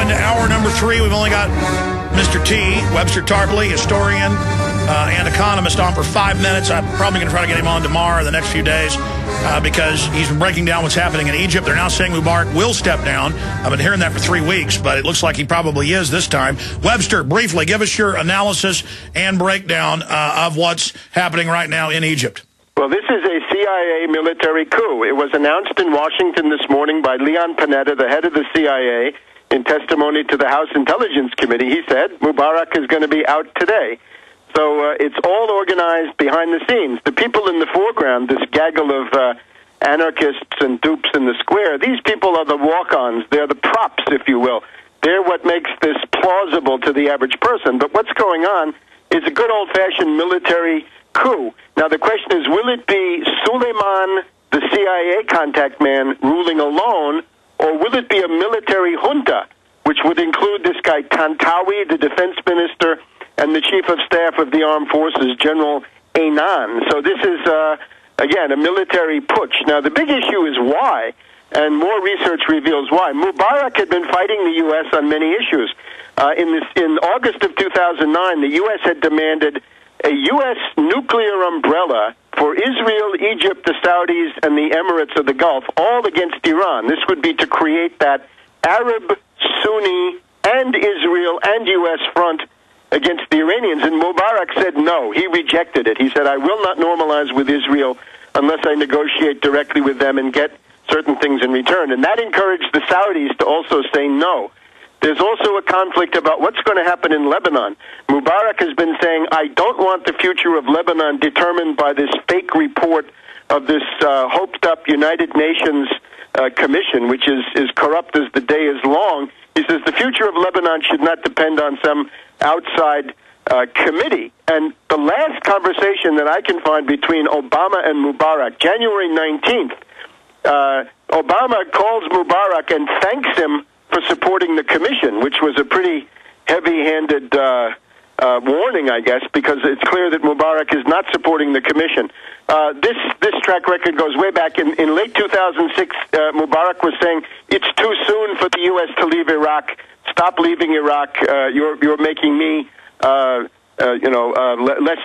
into hour number 3. We've only got Mr. T, Webster Tarpley, historian and economist, on for 5 minutes. I'm probably going to try to get him on tomorrow or the next few days because he's been breaking down what's happening in Egypt. They're now saying Mubarak will step down. I've been hearing that for 3 weeks, but it looks like he probably is this time. Webster, briefly, give us your analysis and breakdown of what's happening right now in Egypt. Well, this is a CIA military coup. It was announced in Washington this morning by Leon Panetta, the head of the CIA, in testimony to the House Intelligence Committee. He said Mubarak is going to be out today. So it's all organized behind the scenes. The people in the foreground, this gaggle of anarchists and dupes in the square, these people are the walk-ons. They're the props, if you will. They're what makes this plausible to the average person. But what's going on is a good old-fashioned military coup. Now, the question is, will it be Suleiman, the CIA contact man, ruling alone, or will it be a military junta, which would include this guy Tantawi, the defense minister, and the chief of staff of the armed forces, General Anan. So this is, again, a military putsch. Now, the big issue is why, and more research reveals why. Mubarak had been fighting the U.S. on many issues. In August of 2009, the U.S. had demanded a U.S. nuclear umbrella for Israel, Egypt, the Saudis, and the Emirates of the Gulf, all against Iran. This would be to create that Arab, Sunni, and Israel and U.S. front against the Iranians. And Mubarak said no. He rejected it. He said, I will not normalize with Israel unless I negotiate directly with them and get certain things in return. And that encouraged the Saudis to also say no. There's also a conflict about what's going to happen in Lebanon. Mubarak has been saying, I don't want the future of Lebanon determined by this fake report of this hoped-up United Nations commission, which is corrupt as the day is long. He says the future of Lebanon should not depend on some outside committee. And the last conversation that I can find between Obama and Mubarak, January 19th, Obama calls Mubarak and thanks him for supporting the commission, which was a pretty heavy-handed warning, I guess, because it's clear that Mubarak is not supporting the commission. This track record goes way back. In late 2006, Mubarak was saying, it's too soon for the U.S. to leave Iraq. Stop leaving Iraq. You're making me, less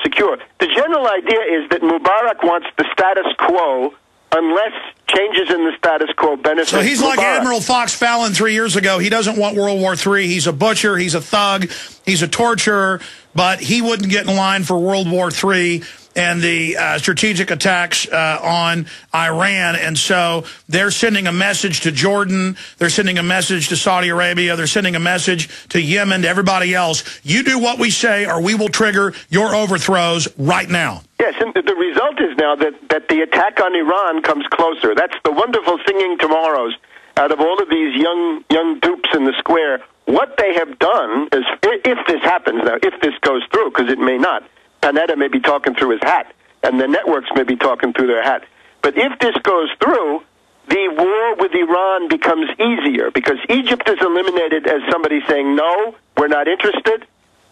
secure. The general idea is that Mubarak wants the status quo unless changes in the status quo benefit. So he's Mubarak. like Admiral Fox Fallon 3 years ago. He doesn't want World War III. He's a butcher. He's a thug. He's a torturer. But he wouldn't get in line for World War III and the strategic attacks on Iran. And so they're sending a message to Jordan. They're sending a message to Saudi Arabia. They're sending a message to Yemen, to everybody else. You do what we say or we will trigger your overthrows right now. Yes, and the result is now that the attack on Iran comes closer. That's the wonderful singing tomorrows out of all of these young dupes in the square. What they have done is, if this happens now, if this goes through, because it may not, Panetta may be talking through his hat, and the networks may be talking through their hat. But if this goes through, the war with Iran becomes easier, because Egypt is eliminated as somebody saying, no, we're not interested.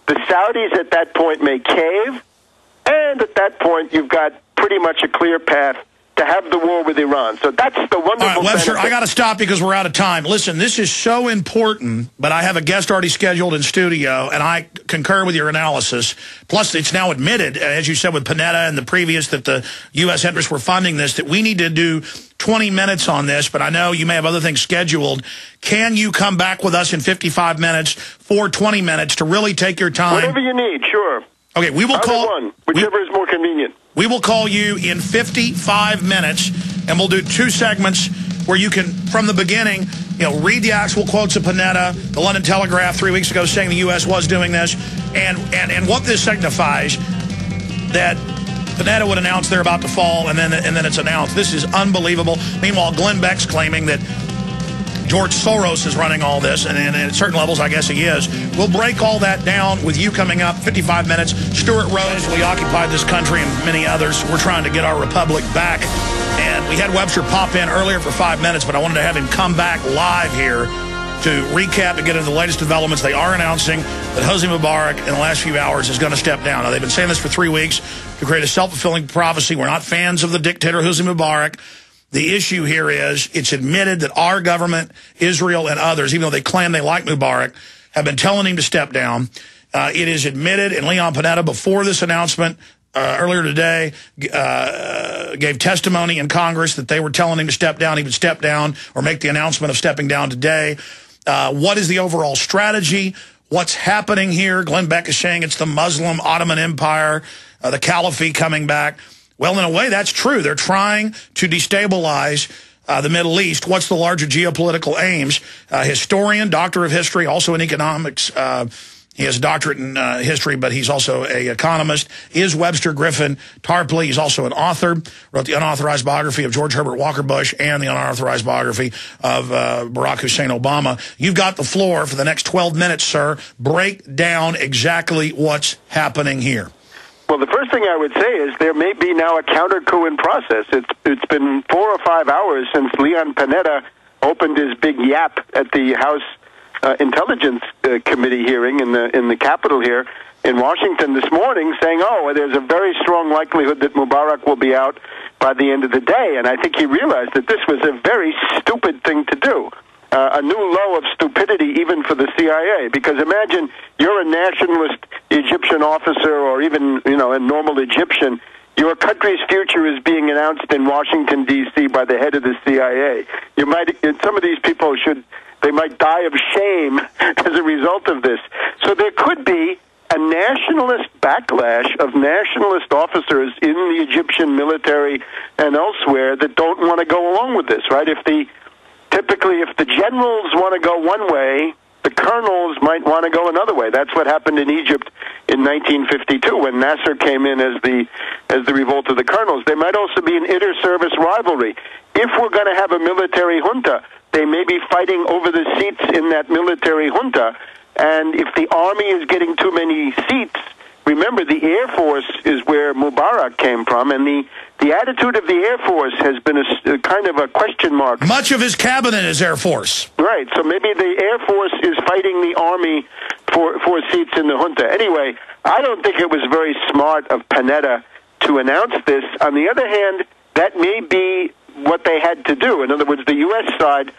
The Saudis at that point may cave, and at that point you've got pretty much a clear path to have the war with Iran. So that's the wonderful All right, Webster, benefit. I got to stop because we're out of time. Listen, this is so important, but I have a guest already scheduled in studio, and I concur with your analysis. Plus, it's now admitted, as you said with Panetta and the previous, that the U.S. interests were funding this, that we need to do 20 minutes on this, but I know you may have other things scheduled. Can you come back with us in 55 minutes for 20 minutes to really take your time? Whatever you need, sure. Okay, we will call one, whichever is more convenient. We will call you in 55 minutes, and we'll do 2 segments where you can, from the beginning, read the actual quotes of Panetta, the London Telegraph 3 weeks ago saying the U.S. was doing this, and what this signifies, that Panetta would announce they're about to fall, and then it's announced. This is unbelievable. Meanwhile, Glenn Beck's claiming that George Soros is running all this, and at certain levels, I guess he is. We'll break all that down with you coming up, 55 minutes. Stuart Rose, we occupied this country and many others. We're trying to get our republic back. And we had Webster pop in earlier for 5 minutes, but I wanted to have him come back live here to recap and get into the latest developments. They are announcing that Hosni Mubarak in the last few hours is going to step down. Now, they've been saying this for 3 weeks to create a self-fulfilling prophecy. We're not fans of the dictator Hosni Mubarak. The issue here is it's admitted that our government, Israel, and others, even though they claim they like Mubarak, have been telling him to step down. It is admitted, and Leon Panetta, before this announcement earlier today, gave testimony in Congress that they were telling him to step down. He would step down or make the announcement of stepping down today. What is the overall strategy? What's happening here? Glenn Beck is saying it's the Muslim Ottoman Empire, the Caliphate coming back. Well, in a way, that's true. They're trying to destabilize the Middle East. What's the larger geopolitical aims? Historian, doctor of history, also in economics. He has a doctorate in history, but he's also an economist, is Webster Tarpley. He's also an author, wrote the unauthorized biography of George Herbert Walker Bush and the unauthorized biography of Barack Hussein Obama. You've got the floor for the next 12 minutes, sir. Break down exactly what's happening here. Well, the first thing I would say is there may be now a counter-coup in process. It's been 4 or 5 hours since Leon Panetta opened his big yap at the House Intelligence Committee hearing in the Capitol here in Washington this morning, saying, oh, there's a very strong likelihood that Mubarak will be out by the end of the day. And I think he realized that this was a very stupid thing to do. A new low of stupidity even for the CIA, because imagine you're a nationalist Egyptian officer or even, a normal Egyptian. Your country's future is being announced in Washington, D.C. by the head of the CIA. Some of these people they might die of shame as a result of this. So there could be a nationalist backlash of nationalist officers in the Egyptian military and elsewhere that don't want to go along with this, right? Typically, if the generals want to go one way, the colonels might want to go another way. That's what happened in Egypt in 1952 when Nasser came in as the revolt of the colonels. There might also be an inter-service rivalry. If we're going to have a military junta, they may be fighting over the seats in that military junta. And if the army is getting too many seats, remember the Air Force is where Mubarak came from, and the attitude of the Air Force has been a kind of a question mark. Much of his cabinet is Air Force. Right, so maybe the Air Force is fighting the Army for seats in the junta. Anyway, I don't think it was very smart of Panetta to announce this. On the other hand, that may be what they had to do. In other words, the U.S. side,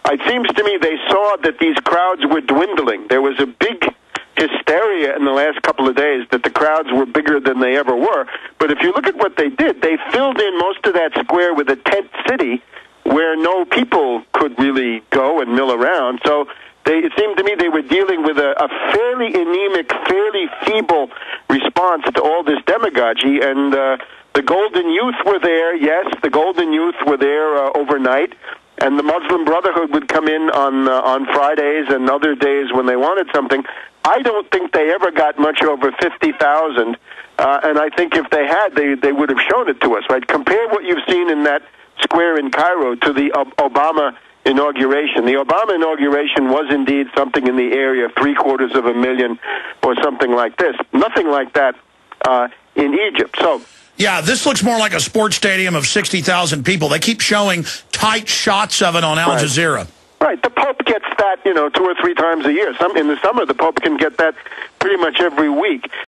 it seems to me they saw that these crowds were dwindling. There was a big hysteria in the last couple of days that the crowds were bigger than they ever were. But if you look at what they did, they filled in most of that square with a tent city where no people could really go and mill around. So it seemed to me they were dealing with a fairly anemic, fairly feeble response to all this demagogy. And the Golden Youth were there, yes, the Golden Youth were there overnight. And the Muslim Brotherhood would come in on Fridays and other days when they wanted something. I don't think they ever got much over 50,000, and I think if they had, they would have shown it to us, right? Compare what you've seen in that square in Cairo to the Obama inauguration. The Obama inauguration was indeed something in the area of 750,000 or something like this. Nothing like that in Egypt. So. Yeah, this looks more like a sports stadium of 60,000 people. They keep showing tight shots of it on Al Jazeera. Right. The Pope gets that, 2 or 3 times a year. In the summer, the Pope can get that pretty much every week.